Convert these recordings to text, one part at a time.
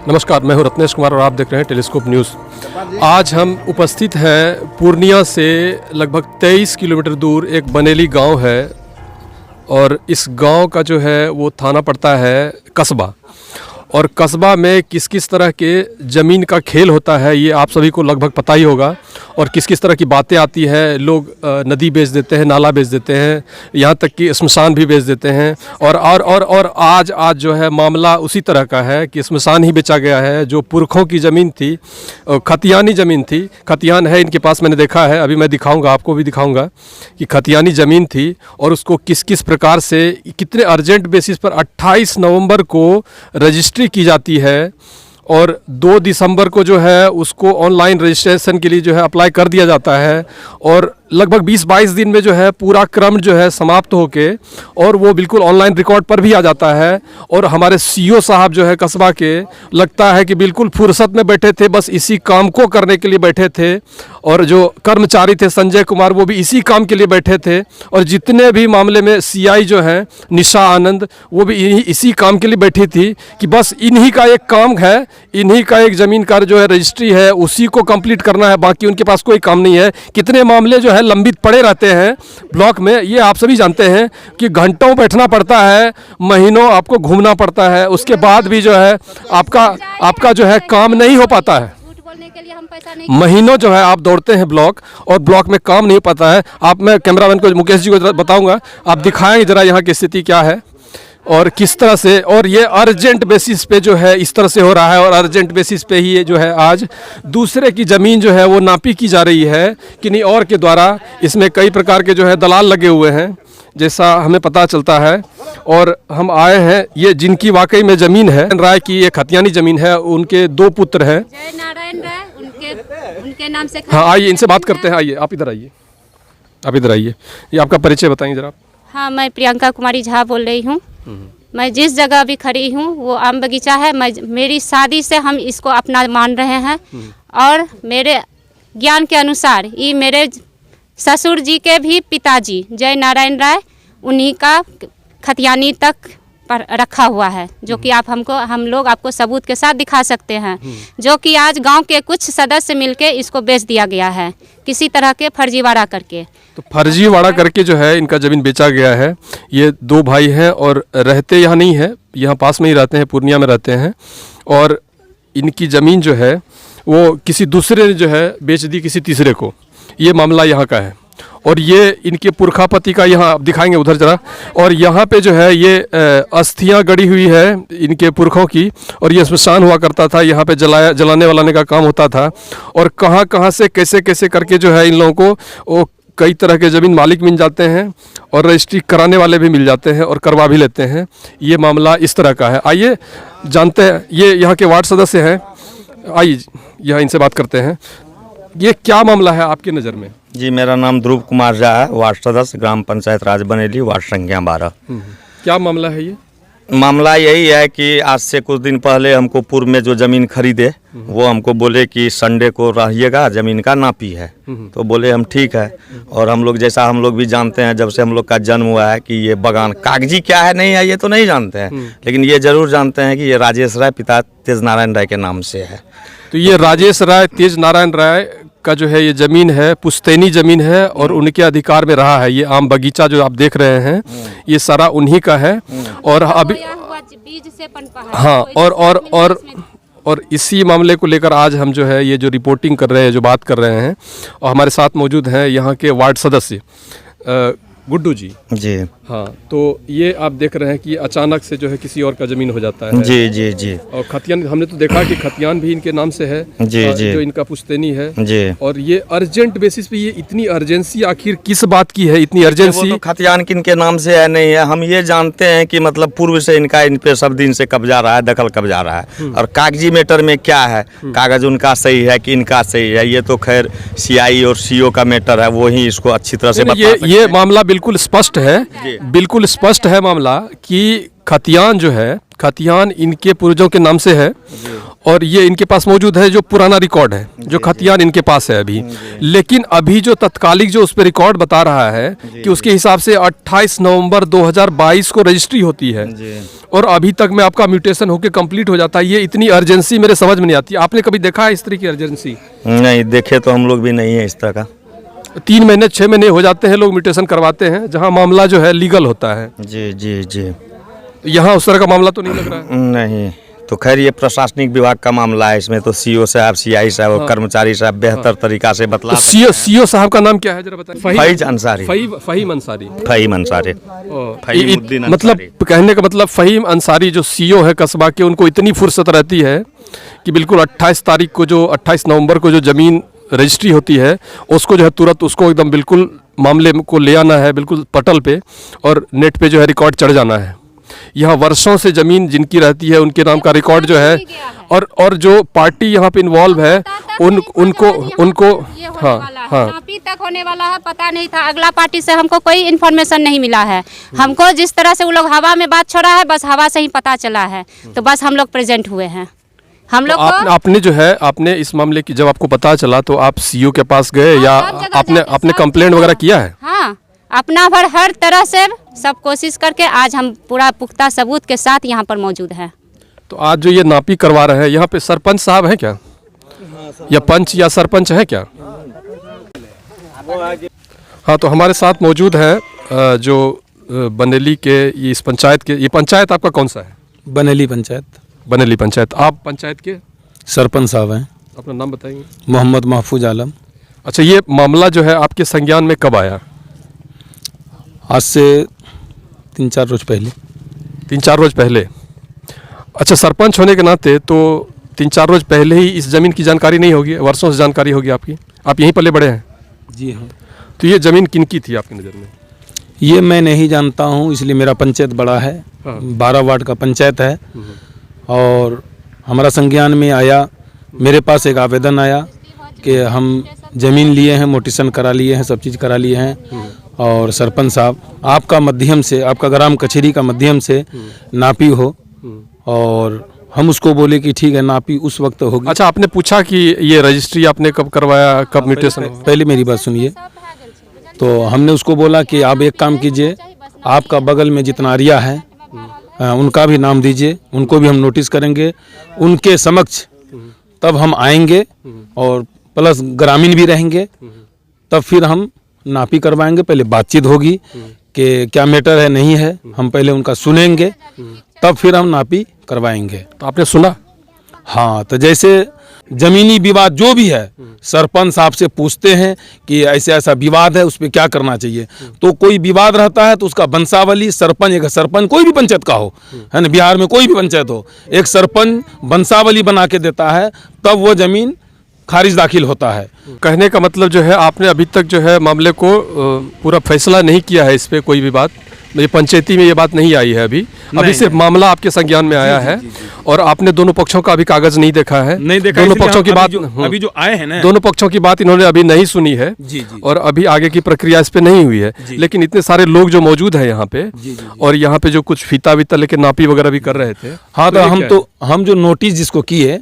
नमस्कार, मैं हूं रत्नेश कुमार और आप देख रहे हैं टेलीस्कोप न्यूज़। आज हम उपस्थित हैं पूर्णिया से लगभग 23 किलोमीटर दूर एक बनेली गांव है और इस गांव का जो है वो थाना पड़ता है कस्बा। और कस्बा में किस किस तरह के ज़मीन का खेल होता है ये आप सभी को लगभग पता ही होगा। और किस किस तरह की बातें आती है, लोग नदी बेच देते हैं, नाला बेच देते हैं, यहाँ तक कि स्मशान भी बेच देते हैं। और आज जो है मामला उसी तरह का है कि स्मशान ही बेचा गया है। जो पुरखों की ज़मीन थी, खतियानी ज़मीन थी, खतियान है इनके पास, मैंने देखा है, अभी मैं दिखाऊंगा, आपको भी दिखाऊंगा कि खतियानी ज़मीन थी और उसको किस किस प्रकार से कितने अर्जेंट बेसिस पर 28 नवंबर को रजिस्ट्री की जाती है और 2 दिसंबर को जो है उसको ऑनलाइन रजिस्ट्रेशन के लिए जो है अप्लाई कर दिया जाता है और लगभग 20-22 दिन में जो है पूरा क्रम जो है समाप्त होके और वो बिल्कुल ऑनलाइन रिकॉर्ड पर भी आ जाता है। और हमारे सीओ साहब जो है कस्बा के, लगता है कि बिल्कुल फुर्सत में बैठे थे, बस इसी काम को करने के लिए बैठे थे। और जो कर्मचारी थे संजय कुमार, वो भी इसी काम के लिए बैठे थे। और जितने भी मामले में सीआई जो हैं निशा आनंद, वो भी इसी काम के लिए बैठी थी कि बस इन्हीं का एक काम है, इन्हीं का एक ज़मीन का जो है रजिस्ट्री है उसी को कंप्लीट करना है, बाकी उनके पास कोई काम नहीं है। कितने मामले जो है लंबित पड़े रहते हैं ब्लॉक में, ये आप सभी जानते हैं कि घंटों बैठना पड़ता है, महीनों आपको घूमना पड़ता है, उसके बाद भी जो है आपका जो है काम नहीं हो पाता है। महीनों जो है आप दौड़ते हैं ब्लॉक और ब्लॉक में काम नहीं पाता है। आप, मैं कैमरामैन को मुकेश जी को बताऊंगा, आप दिखाएंगे जरा यहाँ की स्थिति क्या है और किस तरह से। और ये अर्जेंट बेसिस पे जो है इस तरह से हो रहा है और अर्जेंट बेसिस पे ही ये जो है आज दूसरे की ज़मीन जो है वो नापी की जा रही है किन्हीं और के द्वारा। इसमें कई प्रकार के जो है दलाल लगे हुए हैं जैसा हमें पता चलता है। और हम आए हैं, ये जिनकी वाकई में ज़मीन है, राय की ये खतियानी ज़मीन है, उनके 2 पुत्र हैं, जय नारायण राय, उनके नाम से। हाँ, आइए इनसे बात करते हैं। आइए आप इधर आइए, आप इधर आइए, ये आपका परिचय बताएंगे जरा। हाँ, मैं प्रियंका कुमारी झा बोल रही हूँ। मैं जिस जगह अभी खड़ी हूँ वो आम बगीचा है। मेरी शादी से हम इसको अपना मान रहे हैं और मेरे ज्ञान के अनुसार ये मेरे ससुर जी के भी पिताजी जय नारायण राय, उन्हीं का खतियानी तक पर रखा हुआ है, जो कि हम लोग आपको सबूत के साथ दिखा सकते हैं। जो कि आज गांव के कुछ सदस्य मिलके इसको बेच दिया गया है किसी तरह के फर्जीवाड़ा करके। तो फर्जीवाड़ा करके जो है इनका ज़मीन बेचा गया है। ये 2 भाई हैं और रहते यहाँ नहीं है, यहाँ पास में ही रहते हैं, पूर्णिया में रहते हैं। और इनकी ज़मीन जो है वो किसी दूसरे ने जो है बेच दी किसी तीसरे को, ये मामला यहाँ का है। और ये इनके पुरखापति का, यहाँ आप दिखाएंगे उधर जरा। और यहाँ पे जो है ये अस्थियाँ गड़ी हुई है इनके पुरखों की और ये स्मशान हुआ करता था, यहाँ पे जलाने वलाने का काम होता था। और कहाँ से कैसे करके जो है इन लोगों को वो कई तरह के ज़मीन मालिक मिल जाते हैं और रजिस्ट्री कराने वाले भी मिल जाते हैं और करवा भी लेते हैं। ये मामला इस तरह का है। आइए जानते हैं, ये यहाँ के वार्ड सदस्य हैं, आइए यहाँ इनसे बात करते हैं। ये क्या मामला है आपकी नज़र में? जी, मेरा नाम ध्रुव कुमार झा है, वार्ड सदस्य, ग्राम पंचायत राज बनेली, वार्ड संख्या 12। क्या मामला है ये? मामला यही है कि आज से कुछ दिन पहले हमको पूर्व में जो ज़मीन खरीदे वो हमको बोले कि संडे को रहिएगा, ज़मीन का नापी है। तो बोले हम ठीक है। और हम लोग, जैसा हम लोग भी जानते हैं, जब से हम लोग का जन्म हुआ है कि ये बगान कागजी क्या है नहीं है ये तो नहीं जानते हैं, लेकिन ये ज़रूर जानते हैं कि ये राजेश राय पिता तेज नारायण राय के नाम से है। तो ये राजेश राय तेज नारायण राय का जो है ये ज़मीन है, पुश्तैनी ज़मीन है और उनके अधिकार में रहा है। ये आम बगीचा जो आप देख रहे हैं ये सारा उन्हीं का है। और अभी बीज से पनपा है। हाँ, और इसी मामले को लेकर आज हम जो है ये जो रिपोर्टिंग कर रहे हैं, जो बात कर रहे हैं, और हमारे साथ मौजूद हैं यहाँ के वार्ड सदस्य गुड्डू जी। जी हाँ, तो ये आप देख रहे हैं कि अचानक से जो है किसी और का ज़मीन हो जाता है। जी। और खतियान, हमने तो देखा कि खतियान भी इनके नाम से है। जी। जो इनका पुश्तैनी है। जी। और ये अर्जेंट बेसिस पे, ये इतनी अर्जेंसी आखिर किस बात की है, इतनी अर्जेंसी? तो खतियान किनके नाम से है नहीं है, हम ये जानते हैं कि मतलब पूर्व से इन पे सब दिन से कब्जा रहा है, दखल कब्जा रहा है। और कागजी मैटर में क्या है, कागज उनका सही है कि इनका सही है, ये तो खैर सीआई और सीओ का मैटर है, वो ही इसको अच्छी तरह से बता सकते हैं। ये मामला बिल्कुल स्पष्ट है, बिल्कुल स्पष्ट है मामला कि खतियान जो है, खतियान इनके पूर्वजों के नाम से है। और ये इनके पास मौजूद है जो पुराना रिकॉर्ड है, जो खतियान इनके पास है अभी। लेकिन अभी जो तत्कालिक जो उस पर रिकॉर्ड बता रहा है कि उसके हिसाब से 28 नवंबर 2022 को रजिस्ट्री होती है और अभी तक में आपका म्यूटेशन होकर कंप्लीट हो जाता है। ये इतनी अर्जेंसी मेरे समझ में नहीं आती। आपने कभी देखा है इस तरह की अर्जेंसी? नहीं देखे तो हम लोग भी नहीं है इस तरह का। 3 महीने 6 महीने हो जाते हैं लोग म्यूटेशन करवाते हैं, जहाँ मामला जो है लीगल होता है। जी जी जी। यहाँ उस तरह का मामला तो नहीं लग रहा है? नहीं, तो खैर ये प्रशासनिक विभाग का मामला है, इसमें तो सीओ साहब, सीआई साहब और कर्मचारी साहब बेहतर तरीका से बतला तो सीओ साहब का नाम क्या है जरा बताएं? फहीम अंसारी। फहीम अंसारी। फहीम अंसारी। फहीमुद्दीन अंसारी। मतलब कहने का मतलब फहीम अंसारी जो सीओ है कस्बा के, उनको इतनी फुर्सत रहती है कि बिल्कुल 28 नवंबर को जो ज़मीन रजिस्ट्री होती है उसको जो है तुरंत उसको एकदम बिल्कुल मामले को ले आना है, बिल्कुल पटल पे, और नेट पे जो है रिकॉर्ड चढ़ जाना है। यहाँ वर्षों से ज़मीन जिनकी रहती है उनके नाम का रिकॉर्ड जो है, और जो पार्टी यहाँ पे इन्वॉल्व है उनको हाँ नापी तक होने वाला है, पता नहीं था। अगला पार्टी से हमको कोई इन्फॉर्मेशन नहीं मिला है। हमको जिस तरह से वो लोग हवा में बात छोड़ा है, बस हवा से ही पता चला है, तो बस हम लोग प्रेजेंट हुए हैं। हम लोग आपने जो है आपने इस मामले की जब आपको पता चला तो आप सीओ के पास गए या आपने कंप्लेंट वगैरह किया है? हाँ, अपना भर हर तरह से सब कोशिश करके आज हम पूरा पुख्ता सबूत के साथ यहाँ पर मौजूद हैं। तो आज जो ये नापी करवा रहे हैं, यहाँ पे सरपंच साहब हैं क्या, या पंच या सरपंच है क्या? हाँ, तो हमारे साथ मौजूद है जो बनेली के इस पंचायत के, ये पंचायत आपका कौन सा है? बनेली पंचायत। बनेली पंचायत। आप पंचायत के सरपंच साहब हैं। अपना नाम बताएंगे? मोहम्मद महफूज आलम। अच्छा, ये मामला जो है आपके संज्ञान में कब आया? आज से 3-4 रोज पहले। 3-4 रोज पहले। अच्छा, सरपंच होने के नाते तो 3-4 रोज पहले ही इस ज़मीन की जानकारी नहीं होगी, वर्षों से जानकारी होगी आपकी? आप यहीं पले बड़े हैं? जी हाँ। तो ये ज़मीन किनकी थी आपकी नज़र में? ये मैं नहीं जानता हूँ, इसलिए मेरा पंचायत बड़ा है। हाँ। 12 वार्ड का पंचायत है और हमारा संज्ञान में आया, मेरे पास एक आवेदन आया कि हम ज़मीन लिए हैं, मोटिशन करा लिए हैं, सब चीज़ करा लिए हैं, और सरपंच साहब आपका माध्यम से, आपका ग्राम कचहरी का माध्यम से नापी हो। और हम उसको बोले कि ठीक है, नापी उस वक्त होगी। अच्छा, आपने पूछा कि ये रजिस्ट्री आपने कब करवाया, कब म्यूटेशन? पहले मेरी बात सुनिए। तो हमने उसको बोला कि आप एक काम कीजिए, आपका बगल में जितना एरिया है उनका भी नाम दीजिए, उनको भी हम नोटिस करेंगे उनके समक्ष, तब हम आएंगे और प्लस ग्रामीण भी रहेंगे, तब फिर हम नापी करवाएंगे। पहले बातचीत होगी कि क्या मैटर है, नहीं है, हम पहले उनका सुनेंगे, तब फिर हम नापी करवाएंगे। तो आपने सुना? हाँ, तो जैसे जमीनी विवाद जो भी है, सरपंच साहब से पूछते हैं कि ऐसे ऐसा विवाद है, उस पर क्या करना चाहिए। तो कोई विवाद रहता है तो उसका वंशावली सरपंच, एक सरपंच कोई भी पंचायत का हो, है ना, बिहार में कोई भी पंचायत हो, एक सरपंच वंशावली बना के देता है, तब वो जमीन खारिज दाखिल होता है। कहने का मतलब जो है आपने अभी तक जो है मामले को पूरा फैसला नहीं किया है, इस पर कोई भी बात, ये पंचायती में ये बात नहीं आई है अभी सिर्फ मामला आपके संज्ञान में आया है। और आपने दोनों पक्षों का अभी कागज नहीं देखा है? नहीं देखा। दोनों पक्षों की बात अभी जो आए हैं ना, दोनों पक्षों की बात इन्होंने अभी नहीं सुनी है। और अभी आगे की प्रक्रिया इस पे नहीं हुई है। लेकिन इतने सारे लोग जो मौजूद हैं यहाँ पे, और यहाँ पे जो कुछ फीता वीता लेके नापी वगैरह भी कर रहे थे। हाँ, तो हम जो नोटिस जिसको किए,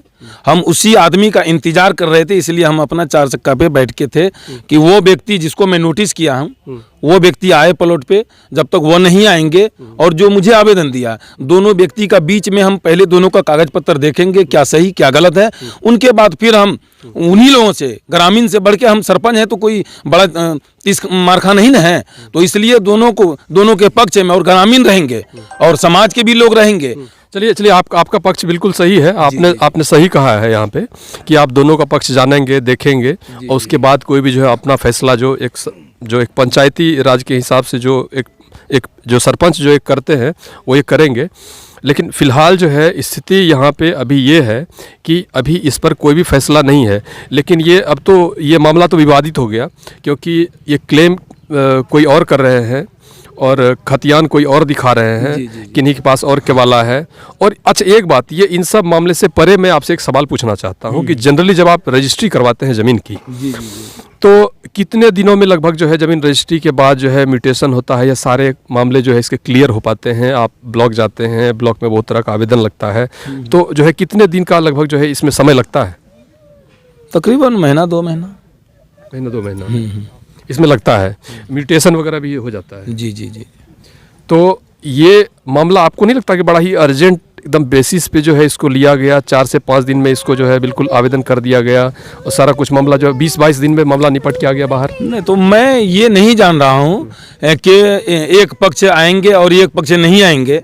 हम उसी आदमी का इंतजार कर रहे थे, इसलिए हम अपना 4 चक्का पे बैठ के थे कि वो व्यक्ति जिसको मैं नोटिस किया हूँ वो व्यक्ति आए प्लॉट पे। जब तक वो नहीं आएंगे, और जो मुझे आवेदन दिया, दोनों व्यक्ति का बीच में हम पहले दोनों का कागज पत्र देखेंगे, क्या सही क्या गलत है। उनके बाद फिर हम उन्हीं लोगों से, ग्रामीण से बढ़ के, हम सरपंच हैं तो कोई बड़ा इस मारखा नहीं ना है, तो इसलिए दोनों के पक्ष में और ग्रामीण रहेंगे और समाज के भी लोग रहेंगे। चलिए आपका पक्ष बिल्कुल सही है। आपने सही कहा है यहाँ पे कि आप दोनों का पक्ष जानेंगे, देखेंगे, और उसके बाद कोई भी जो है अपना फैसला जो एक पंचायती राज के हिसाब से जो एक जो सरपंच जो एक करते हैं वो ये करेंगे। लेकिन फ़िलहाल जो है स्थिति यहाँ पे अभी ये है कि अभी इस पर कोई भी फैसला नहीं है। लेकिन ये अब तो ये मामला तो विवादित हो गया, क्योंकि ये क्लेम कोई और कर रहे हैं और खतियान कोई और दिखा रहे हैं, किन्हीं के पास और केवाला है। और अच्छा एक बात, ये इन सब मामले से परे मैं आपसे एक सवाल पूछना चाहता हूँ कि जनरली जब आप रजिस्ट्री करवाते हैं ज़मीन की, तो कितने दिनों में लगभग जो है ज़मीन रजिस्ट्री के बाद जो है म्यूटेशन होता है या सारे मामले जो है इसके क्लियर हो पाते हैं? आप ब्लॉक जाते हैं, ब्लॉक में बहुत तरह का आवेदन लगता है, तो जो है कितने दिन का लगभग जो है इसमें समय लगता है? तकरीबन महीना 2 महीना, महीना 2 महीना इसमें लगता है। म्यूटेशन वगैरह भी हो जाता है। जी जी जी। तो ये मामला आपको नहीं लगता कि बड़ा ही अर्जेंट एकदम बेसिस पे जो है इसको लिया गया, 4 से 5 दिन में इसको जो है बिल्कुल आवेदन कर दिया गया और सारा कुछ मामला जो है 20-22 दिन में मामला निपट के आ गया बाहर? नहीं, तो मैं ये नहीं जान रहा हूँ कि एक पक्ष आएंगे और एक पक्ष नहीं आएंगे,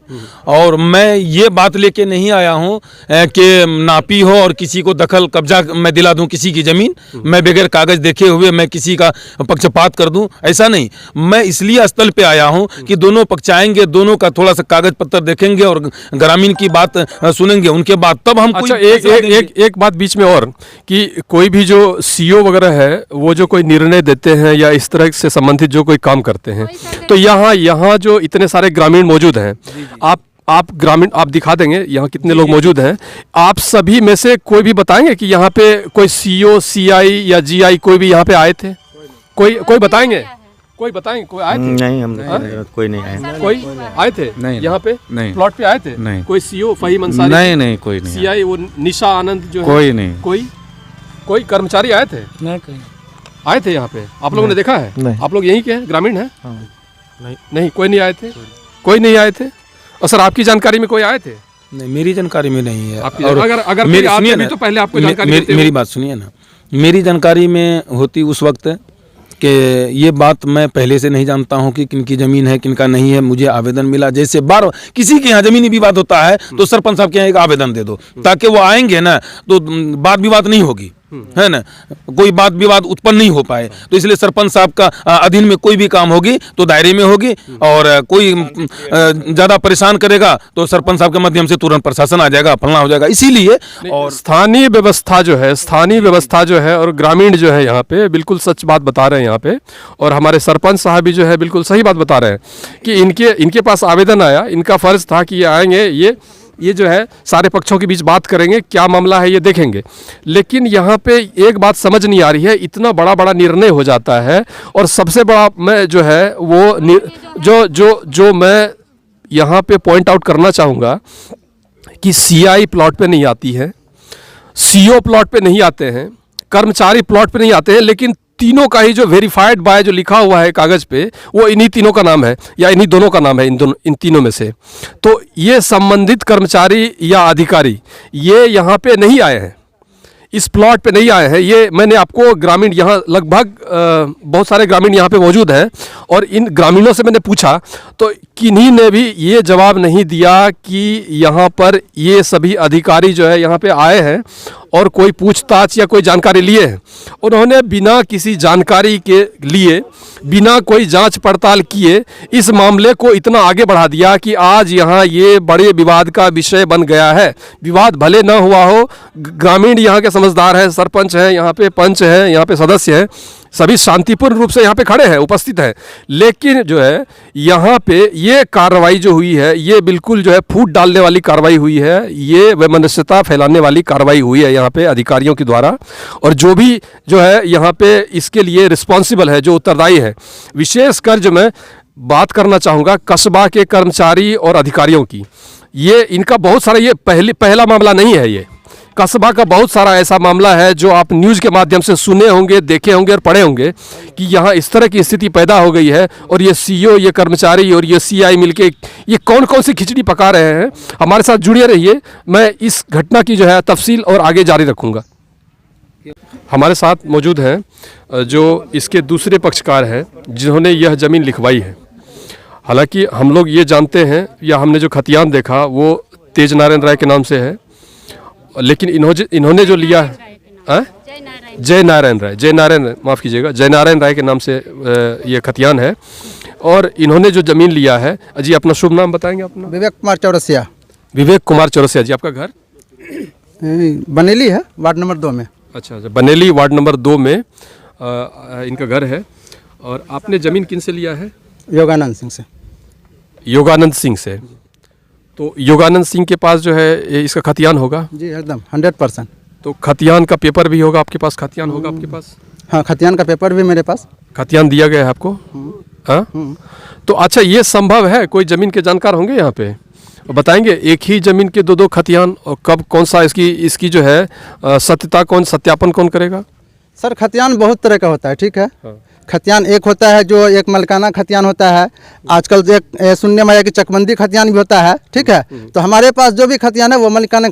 और मैं ये बात लेके नहीं आया हूँ कि नापी हो और किसी को दखल कब्जा मैं दिला दूँ किसी की ज़मीन, मैं बगैर कागज़ देखे हुए मैं किसी का पक्षपात कर दूँ, ऐसा नहीं। मैं इसलिए स्थल पे आया हूँ कि दोनों पक्ष आएंगे, दोनों का थोड़ा सा कागज पत्र देखेंगे और ग्रामीण की बात सुनेंगे, उनके बाद तब हम अच्छा एक बात बीच में और, कि कोई भी जो सीओ वगैरह है वो जो कोई निर्णय देते हैं या इस तरह से संबंधित जो कोई काम करते हैं, तो यहाँ जो इतने सारे ग्रामीण मौजूद हैं, आप ग्रामीण आप दिखा देंगे यहाँ कितने लोग मौजूद हैं, आप सभी में से कोई भी बताएंगे कि यहाँ पे कोई सीओ, सीआई या जीआई कोई भी यहाँ पे आए थे? कोई बताएंगे? कोई बताएंगे कोई आए थे? नहीं, हम कोई नहीं आए। कोई आए थे नहीं, यहाँ पे? नहीं। प्लॉट पे आए थे? नहीं। कोई सीओ फहीम अंसारी? नहीं, कोई नहीं। सीआई वो निशा आनंद जो कोई है? नहीं। कोई कर्मचारी आए थे? नहीं, आए थे यहाँ पे? आप लोगों ने देखा है? नहीं। आप लोग यहीं के हैं, ग्रामीण हैं? नहीं, कोई नहीं आए थे? कोई नहीं आए थे? और सर आपकी जानकारी में कोई आए थे? नहीं, मेरी जानकारी में नहीं है। और अगर मेरी आते भी तो पहले आपको जानकारी देते मेरी बात सुनिए ना, मेरी जानकारी में होती उस वक्त कि ये बात मैं पहले से नहीं जानता हूँ कि किनकी ज़मीन है किनका नहीं है। मुझे आवेदन मिला, जैसे बार किसी के यहाँ ज़मीनी विवाद होता है तो सरपंच साहब के यहाँ एक आवेदन दे दो, ताकि वो आएंगे ना तो बात विवाद नहीं होगी, है ना, कोई बात विवाद उत्पन्न नहीं हो पाए। तो इसलिए सरपंच साहब का अधीन में कोई भी काम होगी तो दायरे में होगी, और कोई ज़्यादा परेशान करेगा तो सरपंच साहब के माध्यम से तुरंत प्रशासन आ जाएगा, फलना हो जाएगा। इसीलिए और स्थानीय व्यवस्था जो है और ग्रामीण जो है यहाँ पे बिल्कुल सच बात बता रहे हैं यहाँ पे, और हमारे सरपंच साहब भी जो है बिल्कुल सही बात बता रहे हैं कि इनके पास आवेदन आया, इनका फर्ज था कि ये आएंगे, ये जो है सारे पक्षों के बीच बात करेंगे, क्या मामला है ये देखेंगे। लेकिन यहाँ पे एक बात समझ नहीं आ रही है, इतना बड़ा निर्णय हो जाता है, और सबसे बड़ा मैं जो है वो जो मैं यहाँ पे पॉइंट आउट करना चाहूँगा कि सीआई प्लॉट पे नहीं आती है, सीओ प्लॉट पे नहीं आते हैं, कर्मचारी प्लॉट पे नहीं आते हैं, लेकिन तीनों का ही जो वेरीफाइड बाय जो लिखा हुआ है कागज़ पे वो इन्हीं तीनों का नाम है या इन्हीं दोनों का नाम है, इन तीनों में से। तो ये संबंधित कर्मचारी या अधिकारी ये यहाँ पे नहीं आए हैं, इस प्लॉट पे नहीं आए हैं। ये मैंने आपको ग्रामीण यहाँ लगभग बहुत सारे ग्रामीण यहाँ पे मौजूद हैं, और इन ग्रामीणों से मैंने पूछा तो किन्हीं ने भी ये जवाब नहीं दिया कि यहाँ पर ये सभी अधिकारी जो है यहाँ पे आए हैं और कोई पूछताछ या कोई जानकारी लिए हैं। उन्होंने बिना किसी जानकारी के लिए, बिना कोई जांच पड़ताल किए इस मामले को इतना आगे बढ़ा दिया कि आज यहाँ ये बड़े विवाद का विषय बन गया है। विवाद भले ना हुआ हो, ग्रामीण यहाँ के समझदार हैं, सरपंच हैं, यहाँ पे पंच हैं, यहाँ पे सदस्य हैं, सभी शांतिपूर्ण रूप से यहाँ पे खड़े हैं, उपस्थित हैं, लेकिन जो है यहाँ पे ये कार्रवाई जो हुई है ये बिल्कुल जो है फूट डालने वाली कार्रवाई हुई है, ये वैमनस्यता फैलाने वाली कार्रवाई हुई है यहाँ पे अधिकारियों के द्वारा। और जो भी जो है यहाँ पे इसके लिए रिस्पॉन्सिबल है, जो उत्तरदायी है, विशेषकर जो मैं बात करना चाहूँगा कस्बा के कर्मचारी और अधिकारियों की, ये इनका बहुत सारा, ये पहला मामला नहीं है, ये कस्बा का बहुत सारा ऐसा मामला है जो आप न्यूज़ के माध्यम से सुने होंगे, देखे होंगे और पढ़े होंगे कि यहाँ इस तरह की स्थिति पैदा हो गई है, और ये सीओ, ये कर्मचारी और ये सीआई मिलके ये कौन कौन सी खिचड़ी पका रहे हैं। हमारे साथ जुड़े रहिए, मैं इस घटना की जो है तफसील और आगे जारी रखूँगा। हमारे साथ मौजूद हैं जो इसके दूसरे पक्षकार हैं जिन्होंने यह ज़मीन लिखवाई है। हालांकि हम लोग ये जानते हैं या हमने जो खतियान देखा वो तेज नारायण राय के नाम से है, लेकिन इन्होंने जो लिया है जय नारायण माफ़ कीजिएगा, जय नारायण राय के नाम से ये खतियान है, और इन्होंने जो ज़मीन लिया है। जी अपना शुभ नाम बताएंगे अपना? विवेक कुमार चौरसिया। विवेक कुमार चौरसिया जी, आपका घर बनेली है, वार्ड नंबर 2 में। अच्छा, बनेली वार्ड नंबर 2 में इनका घर है। और आपने ज़मीन किन से लिया है? योगानंद सिंह से। योगानंद सिंह से। तो योगानंद सिंह के पास जो है ये इसका खतियान होगा? जी एकदम 100%। तो खतियान का पेपर भी होगा आपके पास? खतियान होगा आपके पास? हाँ, खतियान का पेपर भी मेरे पास। खतियान दिया गया है आपको? हाँ। तो अच्छा, ये संभव है? कोई ज़मीन के जानकार होंगे यहाँ पे, बताएंगे एक ही ज़मीन के दो खतियान, और कब कौन सा इसकी जो है सत्यता कौन, सत्यापन कौन करेगा? सर खतियान बहुत तरह का होता है, ठीक है। खतियान एक होता है जो एक मलकाना खतियान होता है, आजकल एक सुनने में आया कि चकबंदी खतियान भी होता है, ठीक है। तो हमारे पास जो भी खतियान है वो मलिकाना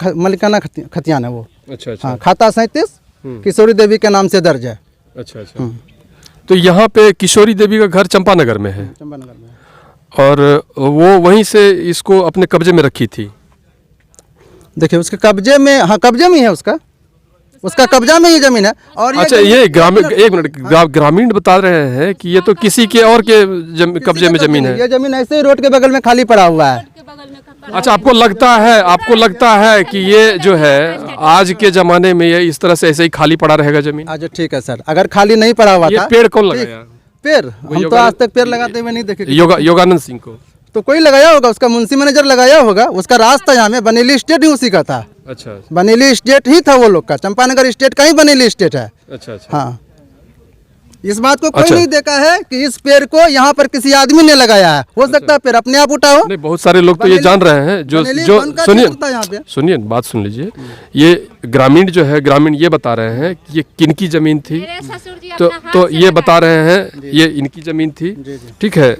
खतियान है वो। अच्छा। हाँ, खाता 37 किशोरी देवी के नाम से दर्ज है। अच्छा। तो यहाँ पे किशोरी देवी का घर चंपानगर में है, चंपानगर में। और वो वहीं से इसको अपने कब्जे में रखी थी। देखिए उसके कब्जे में, हाँ कब्जे में ही है उसका कब्जा में ही जमीन है। और अच्छा, ये ग्रामीण, एक मिनट, ग्रामीण बता रहे हैं कि ये तो किसी के और के कब्जे में जमीन है। ये जमीन ऐसे ही रोड के बगल में खाली पड़ा हुआ है। अच्छा, आपको लगता है कि ये जो है आज के जमाने में ये इस तरह से ऐसे ही खाली पड़ा रहेगा जमीन? अच्छा ठीक है सर, अगर खाली नहीं पड़ा हुआ ये था। पेड़ कौन लगाया? पेड़ हम तो आज तक पेड़ लगाते हुए नहीं देखे। योगानंद सिंह को तो कोई लगाया होगा, उसका मुंशी मैनेजर लगाया होगा। उसका राज था यहाँ में, बनेली स्टेट ही उसी का था। अच्छा। बनेली स्टेट ही था वो लोग का, चंपानगर स्टेट का ही बनेली स्टेट है। अच्छा। हाँ, इस बात को कोई नहीं देखा है कि इस पेड़ को यहाँ पर किसी आदमी ने लगाया है। हो सकता है पेड़ अपने आप उठा हो। नहीं, बहुत सारे लोग तो ये जान रहे हैं जो सुनिए बात सुन लीजिए। ये ग्रामीण जो है, ग्रामीण ये बता रहे हैं कि ये किनकी जमीन थी। तो ये बता रहे हैं ये इनकी जमीन थी, ठीक है।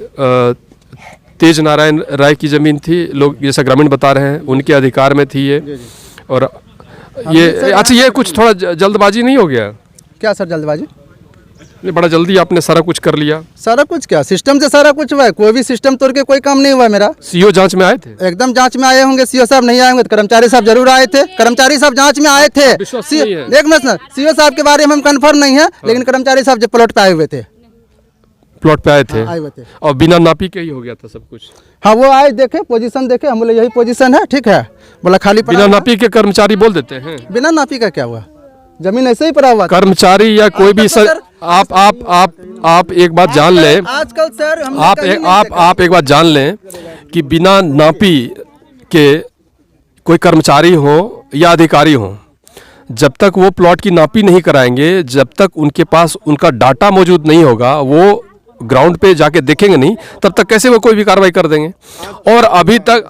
तेज नारायण राय की ज़मीन थी, लोग जैसा ग्रामीण बता रहे हैं, उनके अधिकार में थी ये। और ये अच्छा, ये कुछ थोड़ा जल्दबाजी नहीं हो गया क्या सर? जल्दबाजी नहीं, बड़ा जल्दी आपने सारा कुछ कर लिया। सारा कुछ क्या, सिस्टम से सारा कुछ हुआ है। कोई भी सिस्टम तोड़ के कोई काम नहीं हुआ मेरा। सीओ जांच में आए थे? एकदम जांच में आए होंगे। सीओ साहब नहीं आए होंगे तो कर्मचारी साहब जरूर आए थे। कर्मचारी साहब जांच में आए थे। एक मिनट सर, सीओ साहब के बारे में हम कंफर्म नहीं है, लेकिन कर्मचारी साहब जो प्लॉट पे आए हुए थे, प्लॉट पे आए थे। आए हुए थे। और बिना नापी के ही हो गया था सब कुछ? हाँ, वो आए, देखे, पोजीशन देखे, हम बोले यही पोजीशन है, ठीक है। बोला खाली पड़ा। बिना नापी के कर्मचारी बोल देते हैं? बिना नापी का क्या हुआ, जमीन ऐसे ही पड़ा हुआ। कर्मचारी या कोई भी सर, आप एक बात जान लें, आजकल सर आप एक बात जान लें कि बिना नापी के कोई कर्मचारी हो या अधिकारी हो, जब तक वो प्लॉट की नापी नहीं कराएंगे, जब तक उनके पास उनका डाटा मौजूद नहीं होगा, वो ग्राउंड पे जाके देखेंगे नहीं, तब तक कैसे वो कोई भी कार्रवाई कर देंगे। और अभी तक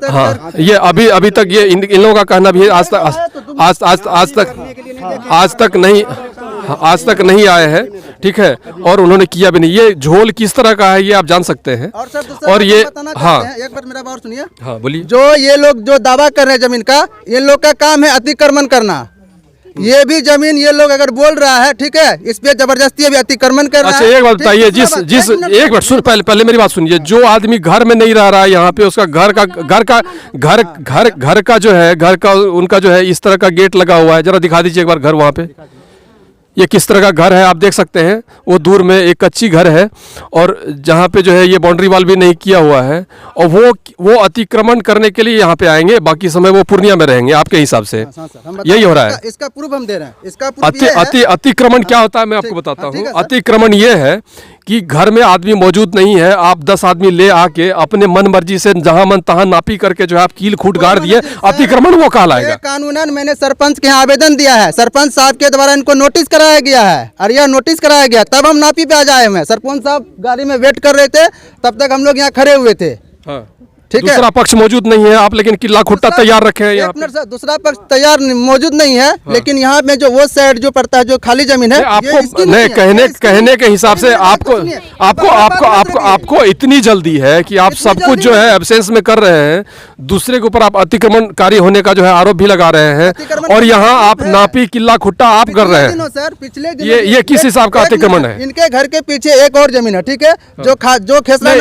हाँ, ये अभी तक ये इन लोगों का कहना भी है, आज तक नहीं आए हैं, ठीक है। और उन्होंने किया भी नहीं। ये झोल किस तरह का है ये आप जान सकते हैं। और ये हाँ, एक बार मेरा बात सुनिए। हाँ बोलिए। जो ये लोग जो दावा कर रहे हैं जमीन का, ये लोग का काम है अतिक्रमण करना। ये भी जमीन ये लोग अगर बोल रहा है, ठीक है, इस पे जबरदस्ती अभी अतिक्रमण कर रहा है। अच्छा, एक बात बताइए, जिस एक मिनट सुन, पहले मेरी बात सुनिए। जो आदमी घर में नहीं रह रहा है यहाँ पे, उसका घर का जो है, घर का उनका जो है इस तरह का गेट लगा हुआ है, जरा दिखा दीजिए एक बार घर वहाँ पे। ये किस तरह का घर है आप देख सकते हैं। वो दूर में एक कच्ची घर है, और जहाँ पे जो है ये बाउंड्री वाल भी नहीं किया हुआ है, और वो अतिक्रमण करने के लिए यहाँ पे आएंगे, बाकी समय वो पूर्णिया में रहेंगे आपके हिसाब से। यही हो रहा है। इसका प्रूफ हम दे रहे हैं। इसका अतिक्रमण क्या होता है मैं आपको बताता हूँ। अतिक्रमण ये है कि घर में आदमी मौजूद नहीं है, आप 10 आदमी ले आके अपने मन मर्जी से जहां मन तहां नापी करके जो है आप कील खूट गाड़ दिए, अतिक्रमण वो कहलाएगा। कानूनन मैंने सरपंच के यहाँ आवेदन दिया है, सरपंच साहब के द्वारा इनको नोटिस कराया गया है, और यह नोटिस कराया गया तब हम नापी पे आ जाए हुए। सरपंच साहब गाड़ी में वेट कर रहे थे, तब तक हम लोग यहाँ खड़े हुए थे। हाँ। ठीक है, दूसरा पक्ष मौजूद नहीं है, आप लेकिन किला खुट्टा तैयार रखे हैं यहाँ पे। दूसरा पक्ष तैयार मौजूद नहीं है, लेकिन यहाँ में जो वो साइड जो पड़ता है, जो खाली जमीन है, आपको नहीं कहने के हिसाब से आपको इतनी जल्दी है कि आप सब कुछ जो है एब्सेंस में कर रहे हैं, दूसरे के ऊपर आप अतिक्रमणकारी होने का जो है आरोप भी लगा रहे हैं, और यहाँ आप नापी किला खुट्टा आप कर रहे हैं। सर पिछले ये किस हिसाब का अतिक्रमण है? इनके घर के पीछे एक और जमीन है, ठीक है, जो खेसरा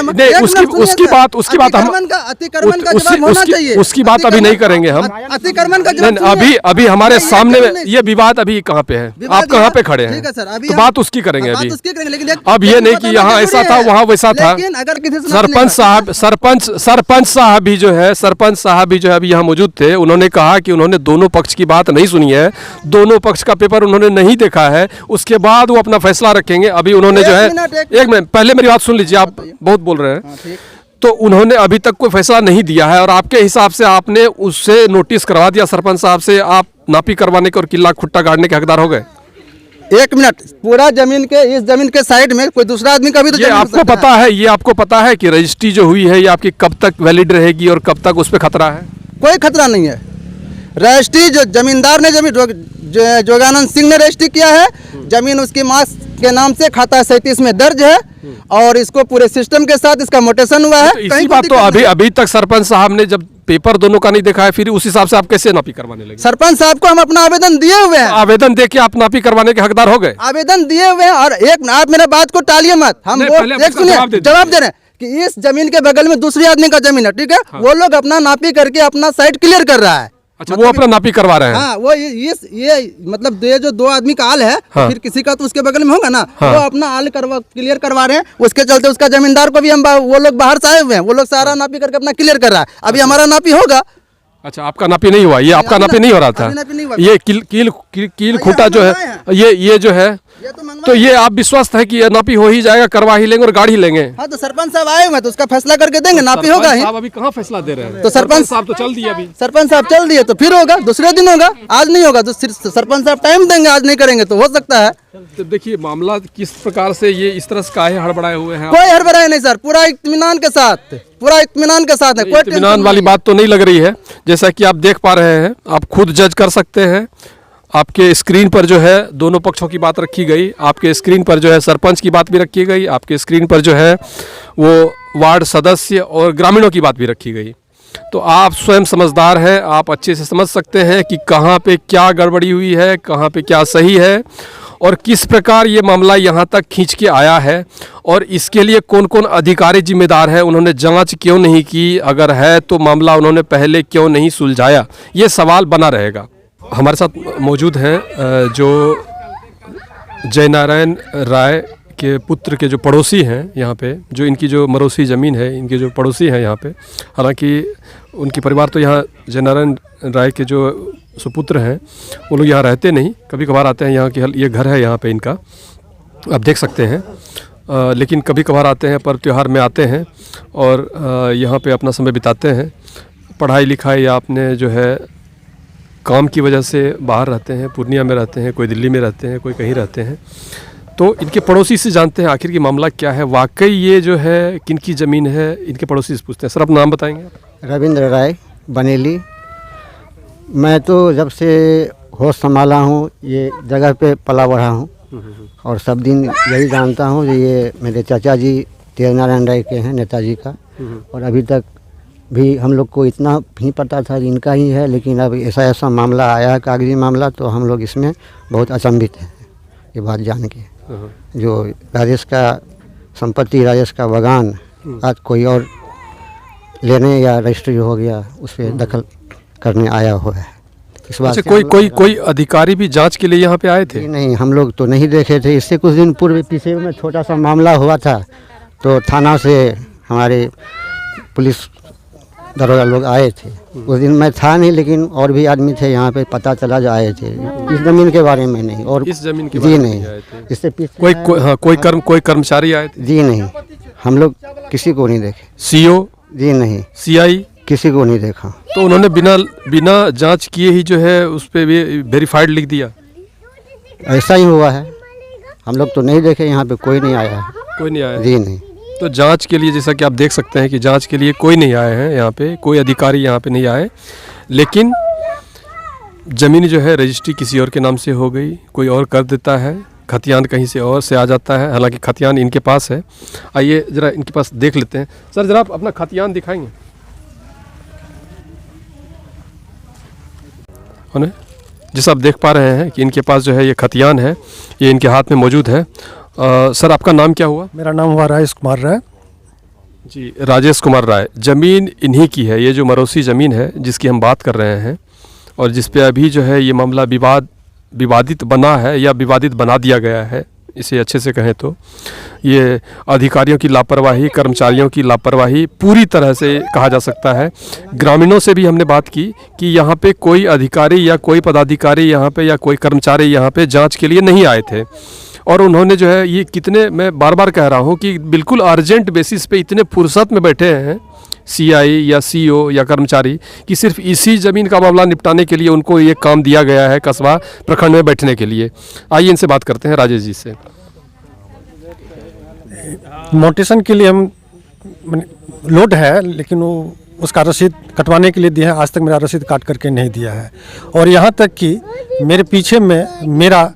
उसकी बात हम अतिक्रमण का जवाब होना चाहिए। उसकी बात अभी नहीं करेंगे हम। अतिक्रमण का जवाब अभी हमारे सामने ये विवाद अभी कहाँ पे है, आप कहाँ पे खड़े हैं, तो बात उसकी करेंगे अभी। अब ये नहीं कि यहाँ ऐसा था वहाँ वैसा था। सरपंच साहब भी जो है अभी यहाँ मौजूद थे, उन्होंने कहा कि उन्होंने दोनों पक्ष की बात नहीं सुनी है, दोनों पक्ष का पेपर उन्होंने नहीं देखा है, उसके बाद वो अपना फैसला रखेंगे। अभी उन्होंने जो है, एक मिनट पहले मेरी बात सुन लीजिए, आप बहुत बोल रहे हैं। तो उन्होंने अभी तक कोई फैसला नहीं दिया है और आपके हिसाब से आपने उससे नोटिस करवा दिया सरपंच साहब से, आप नापी करवाने के और किला खुट्टा गाड़ने के हकदार हो गए? एक मिनट, पूरा जमीन के इस जमीन के साइड में कोई दूसरा आदमी का भी तो ये जमीन हो आपको सकता पता है, ये आपको पता है कि रजिस्ट्री जो हुई है ये आपकी कब तक वैलिड रहेगी और कब तक उस पर खतरा है? कोई खतरा नहीं है। रजिस्ट्री जो जमींदार ने जमीन जोगानंद सिंह ने रजिस्ट्री किया है, जमीन उसकी मां के नाम से खाता 37 में दर्ज है और इसको पूरे सिस्टम के साथ इसका मोटेशन हुआ है। तो इसी बात तो अभी तक सरपंच साहब ने जब पेपर दोनों का नहीं देखा है, फिर उस हिसाब से आप कैसे नापी करवाने लगे? सरपंच साहब को हम अपना आवेदन दिए हुए हैं। आवेदन दे के आप नापी करवाने के हकदार हो गए? आवेदन दिए हुए हैं। और एक आप मेरे बात को टालिए मत, हम नहीं, वो पहले एक आप सुनिए, जवाब दे दीजिए। जवाब दे रहे हैं कि इस जमीन के बगल में दूसरी आदमी का जमीन है, ठीक है, वो लोग अपना नापी करके अपना साइड क्लियर कर रहा है। अच्छा, वो अपना नापी करवा रहे हैं? हाँ, वो ये मतलब ये जो दो आदमी का आल है, हाँ। फिर किसी का तो उसके बगल में होगा ना, हाँ। वो अपना आल क्लियर करवा रहे हैं। उसके चलते उसका जमींदार को भी हम वो लोग बाहर से आए हुए हैं, वो लोग सारा नापी करके अपना क्लियर कर रहा है। अभी हमारा नापी होगा। अच्छा, आपका नापी नहीं हुआ? ये आपका नापी नहीं हो रहा था? अभी नापी नहीं हुआ। ये कील खूंटा जो है, ये जो है, तो ये आप विश्वास है कि ये नापी हो ही जाएगा, करवा ही लेंगे और गाड़ी लेंगे? हाँ, तो सरपंच साहब आए हुए हैं तो उसका फैसला करके देंगे, नापी होगा ही। साहब अभी कहाँ फैसला दे रहे हैं? तो सरपंच साहब तो चल दिए अभी। सरपंच साहब चल दिए तो फिर होगा, दूसरे दिन होगा, आज नहीं होगा तो सरपंच साहब टाइम देंगे, आज नहीं करेंगे तो हो सकता है। तो देखिए मामला किस प्रकार से ये इस तरह से काहे हड़बड़ाए हुए हैं? कोई हड़बड़ाई नहीं सर, पूरा इत्मीनान के साथ, पूरा इत्मीनान के साथ है। कोई इत्मीनान टेंशन वाली नहीं। बात तो नहीं लग रही है। जैसा कि आप देख पा रहे हैं, आप खुद जज कर सकते हैं। आपके स्क्रीन पर जो है दोनों पक्षों की बात रखी गई, आपके स्क्रीन पर जो है सरपंच की बात भी रखी गई, आपके स्क्रीन पर जो है वो वार्ड सदस्य और ग्रामीणों की बात भी रखी गई। तो आप स्वयं समझदार हैं, आप अच्छे से समझ सकते हैं कि कहाँ पे क्या गड़बड़ी हुई है, कहाँ पे क्या सही है और किस प्रकार ये मामला यहाँ तक खींच के आया है और इसके लिए कौन कौन अधिकारी जिम्मेदार है, उन्होंने जांच क्यों नहीं की, अगर है तो मामला उन्होंने पहले क्यों नहीं सुलझाया, ये सवाल बना रहेगा। हमारे साथ मौजूद हैं जो जयनारायण राय के पुत्र के जो पड़ोसी हैं यहाँ पे, जो इनकी जो मरोसी ज़मीन है, इनके जो पड़ोसी हैं यहाँ पे। हालांकि उनके परिवार तो यहाँ जयनारायण राय के जो सुपुत्र हैं वो लोग यहाँ रहते नहीं, कभी कभार आते हैं यहाँ के, ये घर है यहाँ पे इनका, आप देख सकते हैं। लेकिन कभी कभार आते हैं, पर्व त्यौहार में आते हैं और यहाँ पे अपना समय बिताते हैं। पढ़ाई लिखाई आपने जो है काम की वजह से बाहर रहते हैं, पूर्णिया में रहते हैं, कोई दिल्ली में रहते हैं, कोई कहीं रहते हैं। तो इनके पड़ोसी से जानते हैं आखिर की मामला क्या है, वाकई ये जो है किनकी ज़मीन है, इनके पड़ोसी से पूछते हैं। सर, आप नाम बताएंगे? रविंद्र राय, बनेली। मैं तो जब से होश संभाला हूँ ये जगह पे पला बढ़ा हूँ और सब दिन यही जानता हूँ कि ये मेरे चाचा जी तेजनारायण राय के हैं, नेताजी का। और अभी तक भी हम लोग को इतना ही पता था कि इनका ही है, लेकिन अब ऐसा मामला आया है, कागजी मामला, तो हम लोग इसमें बहुत अचंभित हैं ये बात जान के। जो राजेश का संपत्ति, राजेश का बगान आज कोई और लेने या रजिस्ट्री हो गया उस पर दखल करने आया हुआ है। इस बात अच्छा, कोई अधिकारी भी जांच के लिए यहाँ पे आए थे? नहीं, हम लोग तो नहीं देखे थे। इससे कुछ दिन पूर्व पीछे में छोटा सा मामला हुआ था तो थाना से हमारे पुलिस दरोगा लोग आए थे। उस दिन मैं था नहीं, लेकिन और भी आदमी थे यहाँ पे, पता चला जो आए थे इस ज़मीन के बारे में नहीं। और इस ज़मीन के जी बारे में नहीं, आए थे? इससे पीछे कोई कर्मचारी आए थे? जी नहीं, हम लोग किसी को नहीं देखे। सीओ? जी नहीं, सीआई? किसी को नहीं देखा। तो उन्होंने बिना जांच किए ही जो है उस पर भी वेरीफाइड लिख दिया? ऐसा ही हुआ है, हम लोग तो नहीं देखे, यहाँ पे कोई नहीं आया है। कोई नहीं आया? जी नहीं। तो जांच के लिए, जैसा कि आप देख सकते हैं कि जांच के लिए कोई नहीं आए हैं यहाँ पे, कोई अधिकारी यहाँ पे नहीं आए, लेकिन ज़मीन जो है रजिस्ट्री किसी और के नाम से हो गई, कोई और कर देता है, खतियान कहीं से और से आ जाता है। हालांकि खतियान इनके पास है। आइए ज़रा इनके पास देख लेते हैं। सर, ज़रा आप अपना खतियान दिखाएंगे? जैसा आप देख पा रहे हैं कि इनके पास जो है ये खतियान है, ये इनके हाथ में मौजूद है। सर, आपका नाम क्या हुआ? मेरा नाम हुआ राजेश कुमार राय। जी, राजेश कुमार राय। ज़मीन इन्हीं की है, ये जो मरोसी ज़मीन है जिसकी हम बात कर रहे हैं और जिस पे अभी जो है ये मामला विवादित बना है या विवादित बना दिया गया है, इसे अच्छे से कहें तो। ये अधिकारियों की लापरवाही, कर्मचारियों की लापरवाही पूरी तरह से कहा जा सकता है। ग्रामीणों से भी हमने बात की कि यहाँ पे कोई अधिकारी या कोई पदाधिकारी यहाँ पे या कोई कर्मचारी यहाँ पे जांच के लिए नहीं आए थे और उन्होंने जो है ये कितने, मैं बार बार कह रहा हूँ कि बिल्कुल अर्जेंट बेसिस पे इतने फुर्सत में बैठे हैं सीआई या सीईओ या कर्मचारी कि सिर्फ इसी ज़मीन का मामला निपटाने के लिए उनको ये काम दिया गया है कस्बा प्रखंड में बैठने के लिए। आइए इनसे बात करते हैं, राजेश जी से। मोटेशन के लिए हम लोड है, लेकिन वो उसका रसीद कटवाने के लिए दिया है, आज तक मेरा रसीद काट करके नहीं दिया है। और यहाँ तक कि मेरे पीछे में मेरा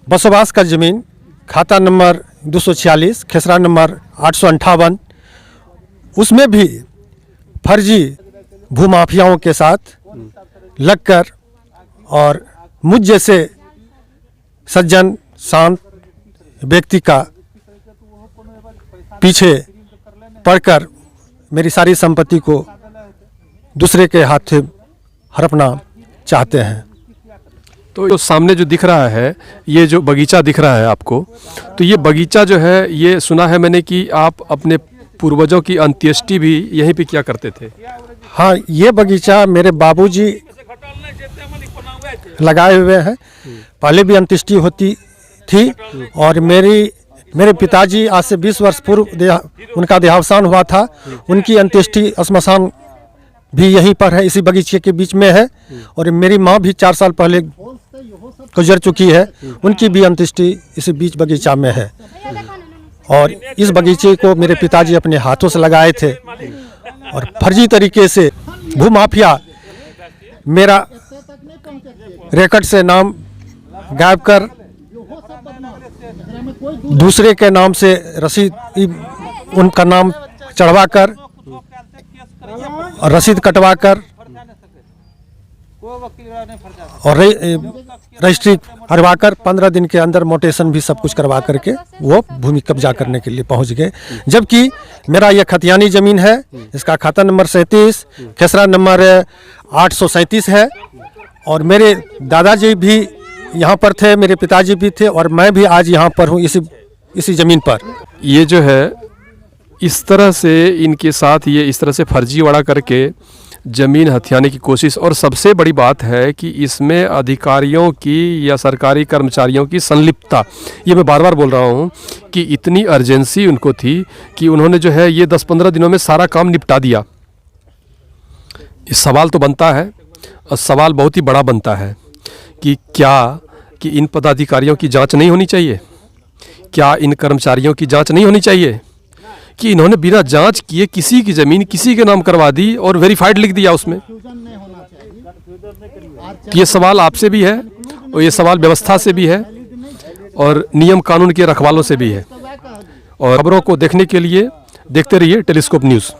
बसोबास का ज़मीन खाता नंबर 246 खेसरा नंबर 858, उसमें भी फर्जी भूमाफियाओं के साथ लगकर और मुझ जैसे सज्जन शांत व्यक्ति का पीछे पड़कर मेरी सारी संपत्ति को दूसरे के हाथ से हड़पना चाहते हैं। तो जो सामने जो दिख रहा है, ये जो बगीचा दिख रहा है आपको, तो ये बगीचा जो है, ये सुना है मैंने कि आप अपने पूर्वजों की अंत्येष्टि भी यहीं पे क्या करते थे? हाँ, ये बगीचा मेरे बाबूजी लगाए हुए हैं। पहले भी अंत्येष्टि होती थी और मेरे पिताजी आज से 20 वर्ष पूर्व उनका देहावसान हुआ था। उनकी अंत्येष्टि श्मशान भी यहीं पर है, इसी बगीचे के बीच में है। और मेरी माँ भी 4 साल पहले गुजर चुकी है, उनकी भी अंत्येष्टि इसी बीच बगीचा में है। और इस बगीचे को मेरे पिताजी अपने हाथों से लगाए थे और फर्जी तरीके से भूमाफिया मेरा रिकॉर्ड से नाम गायब कर दूसरे के नाम से रसीद उनका नाम चढ़वाकर और रसीद कटवाकर और रजिस्ट्री करवाकर 15 दिन के अंदर मोटेशन भी सब कुछ करवा करके वो भूमि कब्जा करने के लिए पहुंच गए। जबकि मेरा ये खतियानी ज़मीन है, इसका खाता नंबर 37 खेसरा नंबर 837 है। और मेरे दादाजी भी यहाँ पर थे, मेरे पिताजी भी थे और मैं भी आज यहाँ पर हूँ इसी ज़मीन पर। ये जो है इस तरह से इनके साथ ये इस तरह से फर्जीवाड़ा करके ज़मीन हथियाने की कोशिश, और सबसे बड़ी बात है कि इसमें अधिकारियों की या सरकारी कर्मचारियों की संलिप्तता। ये मैं बार बार बोल रहा हूँ कि इतनी अर्जेंसी उनको थी कि उन्होंने जो है ये 10-15 दिनों में सारा काम निपटा दिया। इस सवाल तो बनता है, और सवाल बहुत ही बड़ा बनता है कि क्या कि इन पदाधिकारियों की जांच नहीं होनी चाहिए? क्या इन कर्मचारियों की जांच नहीं होनी चाहिए कि इन्होंने बिना जांच किए किसी की ज़मीन किसी के नाम करवा दी और वेरीफाइड लिख दिया उसमें? ये सवाल आपसे भी है और ये सवाल व्यवस्था से भी है और नियम कानून के रखवालों से भी है। और खबरों को देखने के लिए देखते रहिए टेलीस्कोप न्यूज़।